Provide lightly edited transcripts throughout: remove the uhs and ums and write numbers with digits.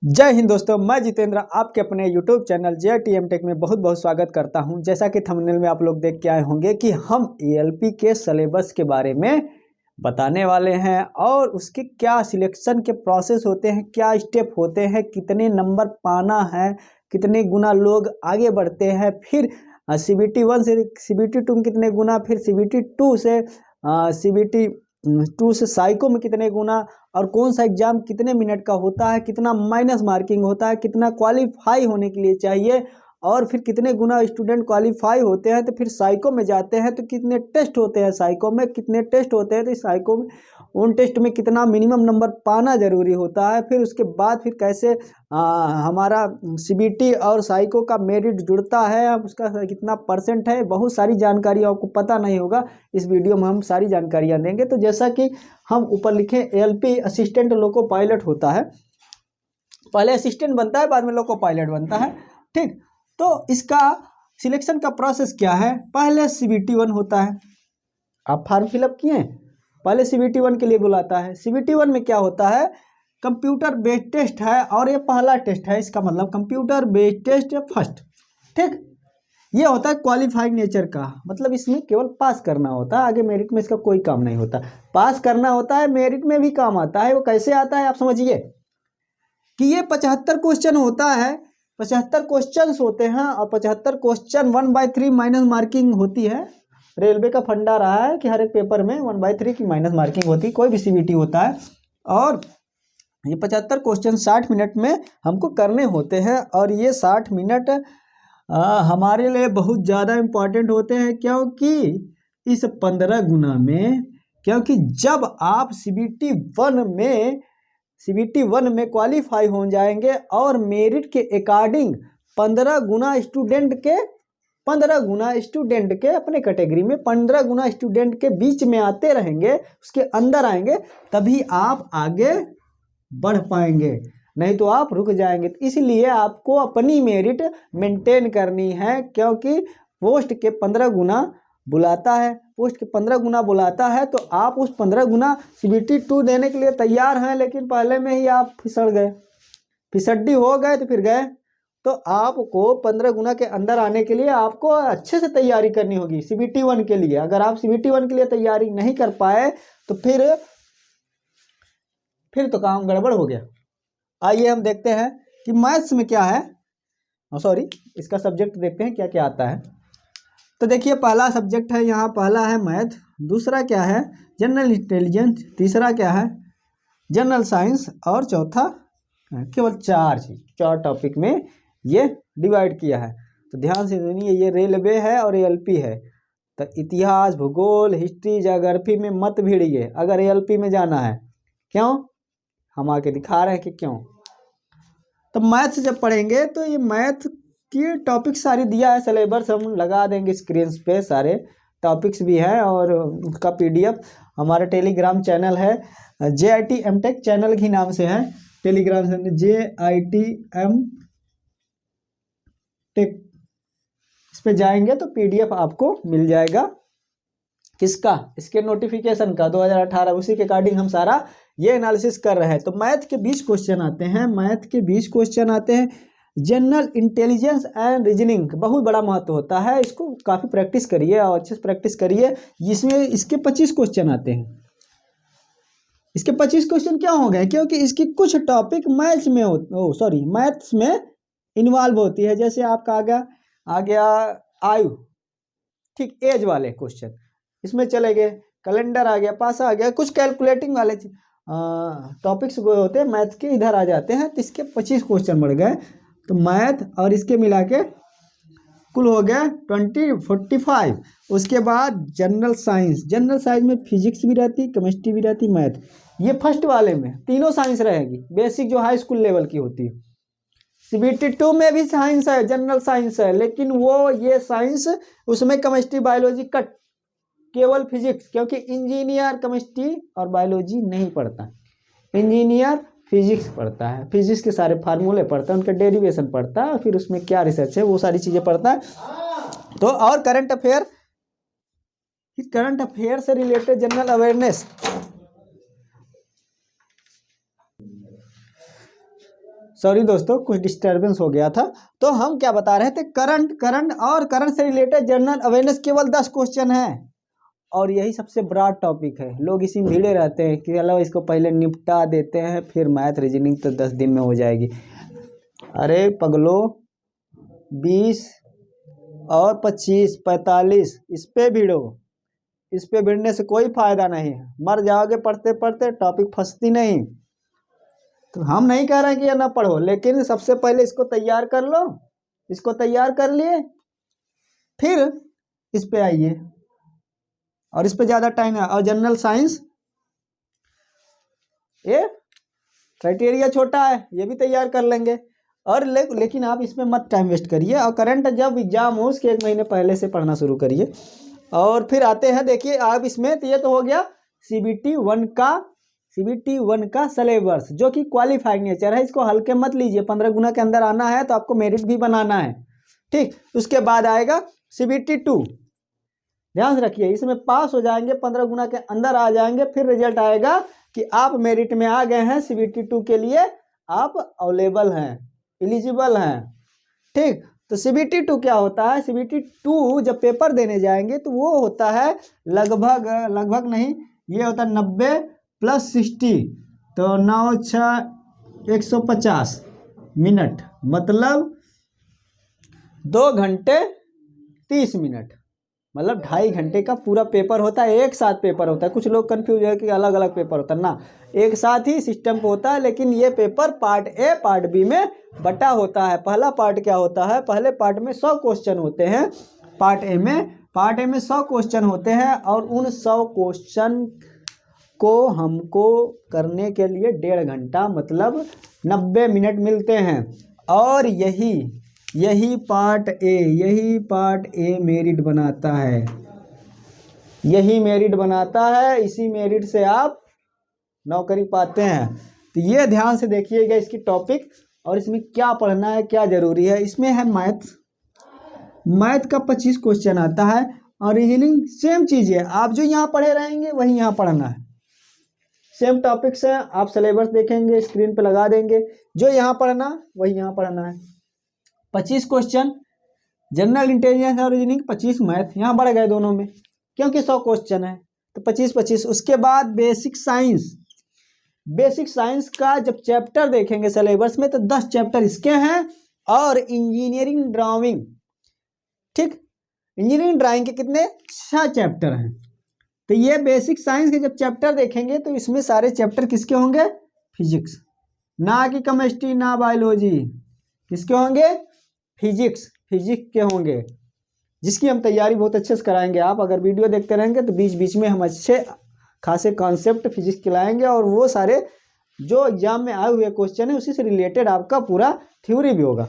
जय हिंद दोस्तों, मैं जितेंद्र आपके अपने YouTube चैनल JITM टेक में बहुत बहुत स्वागत करता हूं। जैसा कि थंबनेल में आप लोग देख के आए होंगे कि हम ALP के सिलेबस के बारे में बताने वाले हैं और उसके क्या सिलेक्शन के प्रोसेस होते हैं, क्या स्टेप होते हैं, कितने नंबर पाना है, कितने गुना लोग आगे बढ़ते हैं, फिर CBT 1 से CBT 2 में कितने गुना, फिर CBT 2 से CBT 2 से साइको में कितने गुना, और कौन सा एग्जाम कितने मिनट का होता है, कितना माइनस मार्किंग होता है, कितना क्वालिफाई होने के लिए चाहिए, और फिर कितने गुना स्टूडेंट क्वालिफाई होते हैं तो फिर साइको में जाते हैं तो कितने टेस्ट होते हैं, साइको में कितने टेस्ट होते हैं तो साइको में उन टेस्ट में कितना मिनिमम नंबर पाना जरूरी होता है, फिर उसके बाद फिर कैसे हमारा CBT और साइको का मेरिट जुड़ता है, अब उसका कितना परसेंट है, बहुत सारी जानकारी आपको पता नहीं होगा। इस वीडियो में हम सारी जानकारियाँ देंगे। तो जैसा कि हम ऊपर लिखे ALP असिस्टेंट लोको पायलट होता है, पहले असिस्टेंट बनता है बाद में लोको पायलट बनता है, ठीक। तो इसका सिलेक्शन का प्रोसेस क्या है, पहले CBT 1 होता है, आप फॉर्म फिलअप किए, पहले CBT 1 के लिए बुलाता है। CBT 1 में क्या होता है, कंप्यूटर बेस्ड टेस्ट है और ये पहला टेस्ट है, इसका मतलब कंप्यूटर बेस्ड टेस्ट फर्स्ट, ठीक। ये होता है क्वालिफाइड नेचर का, मतलब इसमें केवल पास करना होता है, आगे मेरिट में इसका कोई काम नहीं होता। पास करना होता है, मेरिट में भी काम आता है। वो कैसे आता है आप समझिए कि ये 75 क्वेश्चन होता है, 75 क्वेश्चन होते हैं और 75 क्वेश्चन 1/3 माइनस मार्किंग होती है। रेलवे का फंडा रहा है कि हर एक पेपर में 1/3 की माइनस मार्किंग होती है, कोई भी CBT होता है। और ये 75 क्वेश्चन 60 मिनट में हमको करने होते हैं, और ये 60 मिनट हमारे लिए बहुत ज़्यादा इम्पॉर्टेंट होते हैं, क्योंकि इस 15 गुना में, क्योंकि जब आप CBT 1 में क्वालिफाई हो जाएंगे और मेरिट के अकॉर्डिंग 15 गुना स्टूडेंट के अपने कैटेगरी में 15 गुना स्टूडेंट के बीच में आते रहेंगे, उसके अंदर आएंगे, तभी आप आगे बढ़ पाएंगे, नहीं तो आप रुक जाएंगे। तो इसलिए आपको अपनी मेरिट मेंटेन करनी है, क्योंकि पोस्ट के 15 गुना बुलाता है, पोस्ट के 15 गुना बुलाता है, तो आप उस 15 गुना CBT 2 देने के लिए तैयार हैं, लेकिन पहले में ही आप फिसड़ गए, फिसड्डी हो गए तो फिर गए। तो आपको 15 गुना के अंदर आने के लिए आपको अच्छे से तैयारी करनी होगी CBT 1 के लिए। अगर आप CBT 1 के लिए तैयारी नहीं कर पाए तो फिर तो काम गड़बड़ हो गया। आइए हम देखते हैं कि मैथ्स में क्या है, सॉरी इसका सब्जेक्ट देखते हैं क्या क्या आता है। तो देखिए पहला सब्जेक्ट है यहाँ, पहला है मैथ, दूसरा क्या है जनरल इंटेलिजेंस, तीसरा क्या है जनरल साइंस, और चौथा केवल 4 टॉपिक में ये डिवाइड किया है। तो ध्यान से सुनिए, ये रेलवे है और ALP है। तो इतिहास, भूगोल, हिस्ट्री, ज्योग्राफी में मत भिड़िए अगर ALP में जाना है। क्यों, हम आके दिखा रहे हैं कि क्यों। तो मैथ जब पढ़ेंगे तो ये मैथ की टॉपिक सारी दिया है, सिलेबस हम लगा देंगे स्क्रीन पे, सारे टॉपिक्स भी हैं, और उसका PDF हमारा टेलीग्राम चैनल है, JITM टेक चैनल के नाम से है टेलीग्राम चैनल, JITM टेक। इस पे जाएंगे तो PDF आपको मिल जाएगा, किसका, इसके नोटिफिकेशन का 2018, उसी के अकॉर्डिंग हम सारा ये एनालिसिस कर रहे हैं। तो मैथ के 20 क्वेश्चन आते हैं, जनरल इंटेलिजेंस एंड रीजनिंग, बहुत बड़ा महत्व होता है, इसको काफ़ी प्रैक्टिस करिए और अच्छे से प्रैक्टिस करिए। इसमें इसके 25 क्वेश्चन आते हैं। इसके 25 क्वेश्चन क्या हो गए, क्योंकि इसकी कुछ टॉपिक मैथ्स में इन्वॉल्व होती है। जैसे आपका आ गया आयु, ठीक, एज वाले क्वेश्चन इसमें चले गए, कैलेंडर आ गया, पासा आ गया, कुछ कैलकुलेटिंग वाले टॉपिक्स होते हैं मैथ के, इधर आ जाते हैं। तो इसके 25 क्वेश्चन बढ़ गए। तो मैथ और इसके मिला के कुल हो गया 45। उसके बाद जनरल साइंस में फिजिक्स भी रहती, केमिस्ट्री भी रहती, मैथ, ये फर्स्ट वाले में तीनों साइंस रहेगी, बेसिक जो हाई स्कूल लेवल की होती है। CBT 2 में भी साइंस है, जनरल साइंस है, लेकिन वो ये साइंस उसमें केमिस्ट्री बायोलॉजी कट, केवल फिजिक्स, क्योंकि इंजीनियर केमिस्ट्री और बायोलॉजी नहीं पढ़ता, इंजीनियर फिजिक्स पढ़ता है, फिजिक्स के सारे फार्मूले पढ़ता है, उनका डेरिवेशन पढ़ता है, फिर उसमें क्या रिसर्च है वो सारी चीज़ें पढ़ता है। तो और करंट अफेयर से रिलेटेड जनरल अवेयरनेस, सॉरी दोस्तों, कुछ डिस्टरबेंस हो गया था। तो हम क्या बता रहे थे, करंट से रिलेटेड जनरल अवेयरनेस केवल 10 क्वेश्चन है और यही सबसे ब्रॉड टॉपिक है। लोग इसी में भिड़े रहते हैं कि चलो इसको पहले निपटा देते हैं, फिर मैथ रीजनिंग तो 10 दिन में हो जाएगी। अरे पगलो, 20 और 25, 45 इस पे भिड़ो। इस पे भिड़ने से कोई फायदा नहीं है, मर जाओगे पढ़ते पढ़ते, टॉपिक फंसती नहीं। तो हम नहीं कह रहे कि ये ना पढ़ो, लेकिन सबसे पहले इसको तैयार कर लो। इसको तैयार कर लिए फिर इस पे आइए, और इस पे ज़्यादा टाइम है। और जनरल साइंस ये क्राइटेरिया छोटा है, ये भी तैयार कर लेंगे। और लेकिन आप इसमें मत टाइम वेस्ट करिए, और करंट जब एग्जाम हो उसके 1 महीने पहले से पढ़ना शुरू करिए। और फिर आते हैं, देखिए आप इसमें, तो ये तो हो गया CBT 1 का सिलेबस, जो कि क्वालिफाइंग नेचर है। इसको हल्के मत लीजिए, 15 गुना के अंदर आना है तो आपको मेरिट भी बनाना है, ठीक। उसके बाद आएगा CBT 2, ध्यान से रखिए, इसमें पास हो जाएंगे, 15 गुना के अंदर आ जाएंगे, फिर रिजल्ट आएगा कि आप मेरिट में आ गए हैं, CBT 2 के लिए आप अवेलेबल हैं, एलिजिबल हैं, ठीक। तो CBT 2 क्या होता है, CBT 2 जब पेपर देने जाएंगे तो वो होता है लगभग नहीं, ये होता है 90 + 60, तो 9 6 150 मिनट, मतलब 2 घंटे 30 मिनट, मतलब 2.5 घंटे का पूरा पेपर होता है। एक साथ पेपर होता है, कुछ लोग कंफ्यूज है कि अलग अलग पेपर होता है ना, एक साथ ही सिस्टम पे होता है। लेकिन ये paper part A part B में बटा होता है। पहला पार्ट क्या होता है, पहले पार्ट में 100 क्वेश्चन होते हैं, पार्ट ए में 100 क्वेश्चन होते हैं, और उन 100 क्वेश्चन को हमको करने के लिए 1.5 घंटा मतलब 90 मिनट मिलते हैं। और यही पार्ट ए मेरिट बनाता है, इसी मेरिट से आप नौकरी पाते हैं। तो ये ध्यान से देखिएगा इसकी टॉपिक, और इसमें क्या पढ़ना है, क्या जरूरी है। इसमें है मैथ का 25 क्वेश्चन आता है, और रीजनिंग सेम चीज़ है, आप जो यहाँ पढ़े रहेंगे वही यहाँ पढ़ना है, सेम टॉपिक्स हैं। आप सिलेबस देखेंगे, स्क्रीन पे लगा देंगे, जो यहाँ पढ़ना वही यहाँ पढ़ना है। 25 क्वेश्चन जनरल इंटेलिजेंस और रीजनिंग, 25 मैथ, यहाँ बढ़ गए दोनों में क्योंकि 100 क्वेश्चन है, तो 25। उसके बाद बेसिक साइंस का जब चैप्टर देखेंगे सिलेबस में, तो 10 चैप्टर इसके हैं, और इंजीनियरिंग ड्राइंग, ठीक, इंजीनियरिंग ड्राइंग के कितने 6 चैप्टर हैं। तो ये बेसिक साइंस के जब चैप्टर देखेंगे तो इसमें सारे चैप्टर किसके होंगे, फिजिक्स, ना कि केमिस्ट्री ना बायोलॉजी, किसके होंगे, फिजिक्स के होंगे, जिसकी हम तैयारी बहुत अच्छे से कराएंगे। आप अगर वीडियो देखते रहेंगे तो बीच बीच में हम अच्छे खासे कॉन्सेप्ट फिजिक्स के लाएंगे, और वो सारे जो एग्जाम में आए हुए क्वेश्चन है उसी से रिलेटेड आपका पूरा थ्योरी भी होगा।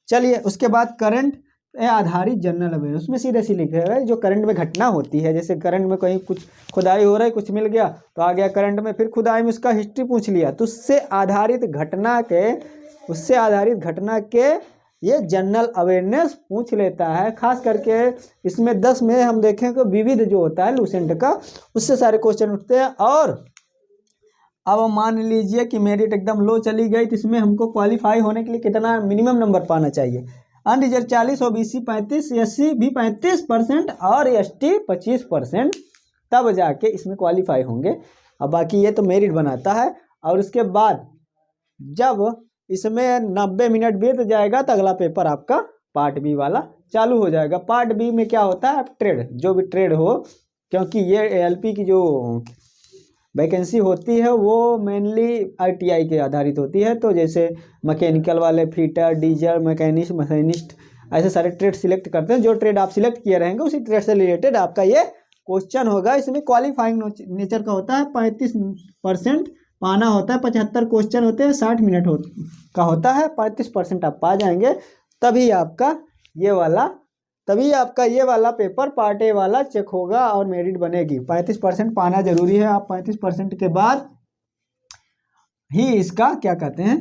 चलिए, उसके बाद करंट आधारित जनरल अवेयरनेस, उसमें सीधे लिखे हुए जो करंट में घटना होती है। जैसे करंट में कहीं कुछ खुदाई हो रहा है, कुछ मिल गया तो आ गया करंट में, फिर खुदाई में उसका हिस्ट्री पूछ लिया, तो उससे आधारित घटना के ये जनरल अवेयरनेस पूछ लेता है। खास करके इसमें 10 में हम देखें तो विविध जो होता है लूसेंट का, उससे सारे क्वेश्चन उठते हैं। और अब मान लीजिए कि मेरिट एकदम लो चली गई, तो इसमें हमको क्वालिफाई होने के लिए कितना मिनिमम नंबर पाना चाहिए, अनरिजर्व 40, ओबीसी 35, एससी भी 35% और एसटी 25%, तब जाके इसमें क्वालिफाई होंगे। अब बाकी ये तो मेरिट बनाता है। और उसके बाद जब इसमें 90 मिनट बीत जाएगा तो अगला पेपर आपका पार्ट बी वाला चालू हो जाएगा। पार्ट बी में क्या होता है, ट्रेड, जो भी ट्रेड हो, क्योंकि ये एएलपी की जो वैकेंसी होती है वो मेनली आईटीआई के आधारित होती है। तो जैसे मैकेनिकल वाले फिटर, डीजल, मैकेनिस्ट, मशीनिस्ट, ऐसे सारे ट्रेड सिलेक्ट करते हैं। जो ट्रेड आप सिलेक्ट किए रहेंगे उसी ट्रेड से रिलेटेड आपका ये क्वेश्चन होगा। इसमें क्वालिफाइंग नेचर का होता है, 35% पाना होता है, 75 क्वेश्चन होते हैं, 60 मिनट का होता है। 35% आप पा जाएंगे तभी आपका ये वाला पेपर पार्ट ए वाला चेक होगा और मेरिट बनेगी। 35% पाना जरूरी है। आप 35% के बाद ही इसका क्या कहते हैं,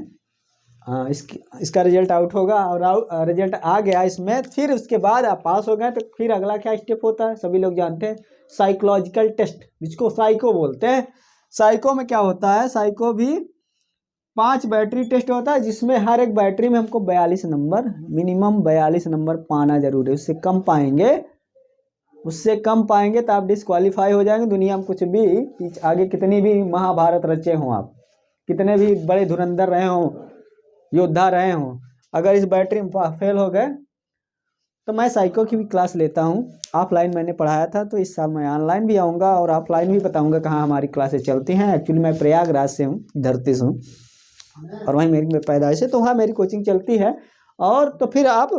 इसका रिजल्ट आउट होगा। और रिजल्ट आ गया इसमें, फिर उसके बाद आप पास हो गए तो फिर अगला क्या स्टेप होता है, सभी लोग जानते हैं, साइकोलॉजिकल टेस्ट, जिसको साइको बोलते हैं। साइको में क्या होता है, साइको भी 5 बैटरी टेस्ट होता है, जिसमें हर एक बैटरी में हमको 42 नंबर, मिनिमम 42 नंबर पाना जरूरी है। उससे कम पाएंगे तो आप डिस्क्वालीफाई हो जाएंगे। दुनिया में कुछ भी आगे कितनी भी महाभारत रचे हों, आप कितने भी बड़े धुरंधर रहे हों, योद्धा रहे हों, अगर इस बैटरी में फेल हो गए। तो मैं साइको की भी क्लास लेता हूँ, ऑफलाइन मैंने पढ़ाया था, तो इस साल मैं ऑनलाइन भी आऊँगा और ऑफलाइन भी बताऊँगा कहाँ हमारी क्लासेस चलती हैं। एक्चुअली मैं प्रयागराज से हूँ, धरती से हूँ, और वहीं मेरी पैदाइश है, तो वहाँ मेरी कोचिंग चलती है। और तो फिर आप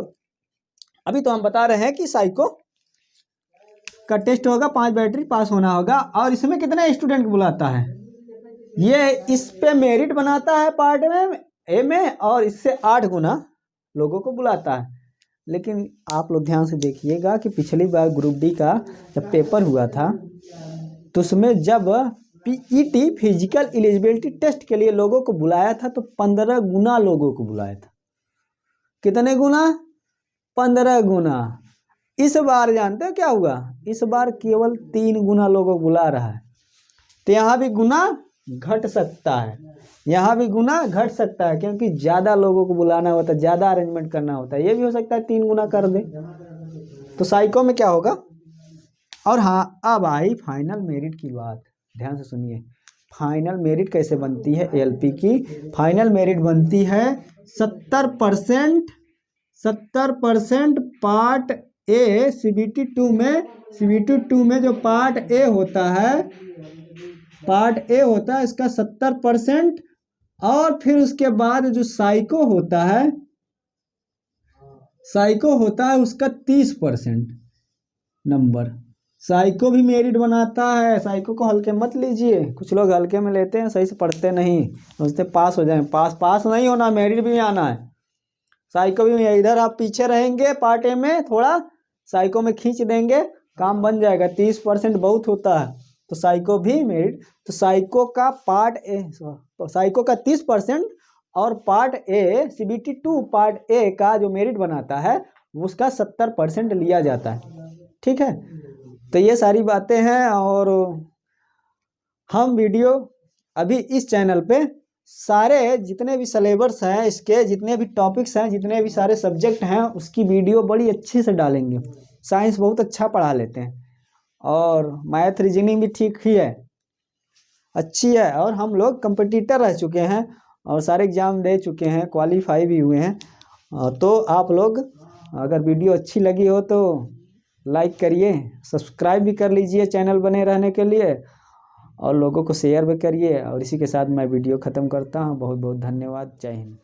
अभी तो हम बता रहे हैं कि साइको का टेस्ट होगा, 5 बैटरी पास होना होगा। और इसमें कितने स्टूडेंट को बुलाता है, ये इस पे मेरिट बनाता है पार्ट में ए में, और इससे 8 गुना लोगों को बुलाता है। लेकिन आप लोग ध्यान से देखिएगा कि पिछली बार ग्रुप डी का जब पेपर हुआ था, तो उसमें जब पीईटी फिजिकल एलिजिबिलिटी टेस्ट के लिए लोगों को बुलाया था, तो 15 गुना लोगों को बुलाया था। कितने गुना? 15 गुना। इस बार जानते हो क्या हुआ? इस बार केवल 3 गुना लोगों को बुला रहा है। तो यहाँ भी गुना घट सकता है, यहाँ भी गुना घट सकता है, क्योंकि ज़्यादा लोगों को बुलाना होता है, ज़्यादा अरेंजमेंट करना होता है। ये भी हो सकता है 3 गुना कर दे। तो साइको में क्या होगा? और हाँ, अब आई फाइनल मेरिट की बात, ध्यान से सुनिए। फाइनल मेरिट कैसे बनती है एएलपी की? फाइनल मेरिट बनती है 70% पार्ट ए सीबीटी 2 में जो पार्ट ए होता है इसका 70%, और फिर उसके बाद जो साइको होता है उसका 30% नंबर। साइको भी मेरिट बनाता है। साइको को हल्के मत लीजिए, कुछ लोग हल्के में लेते हैं, सही से पढ़ते नहीं, सोचते पास हो जाए। पास नहीं होना, मेरिट भी आना है। साइको भी इधर आप पीछे रहेंगे पार्ट ए में, थोड़ा साइको में खींच देंगे, काम बन जाएगा। 30% बहुत होता है, तो साइको भी मेरिट। तो साइको का पार्ट ए, साइको का 30% और part A CBT 2 part A का जो मेरिट बनाता है उसका 70% लिया जाता है। ठीक है, तो ये सारी बातें हैं। और हम वीडियो अभी इस चैनल पे सारे जितने भी सिलेबस हैं, इसके जितने भी टॉपिक्स हैं, जितने भी सारे सब्जेक्ट हैं, उसकी वीडियो बड़ी अच्छे से डालेंगे। साइंस बहुत अच्छा पढ़ा लेते हैं, और मैथ रीजनिंग भी ठीक ही है, अच्छी है। और हम लोग कंपटीटर रह चुके हैं और सारे एग्जाम दे चुके हैं, क्वालिफाई भी हुए हैं। तो आप लोग अगर वीडियो अच्छी लगी हो तो लाइक करिए, सब्सक्राइब भी कर लीजिए चैनल बने रहने के लिए, और लोगों को शेयर भी करिए। और इसी के साथ मैं वीडियो ख़त्म करता हूँ। बहुत बहुत धन्यवाद। जय हिंद।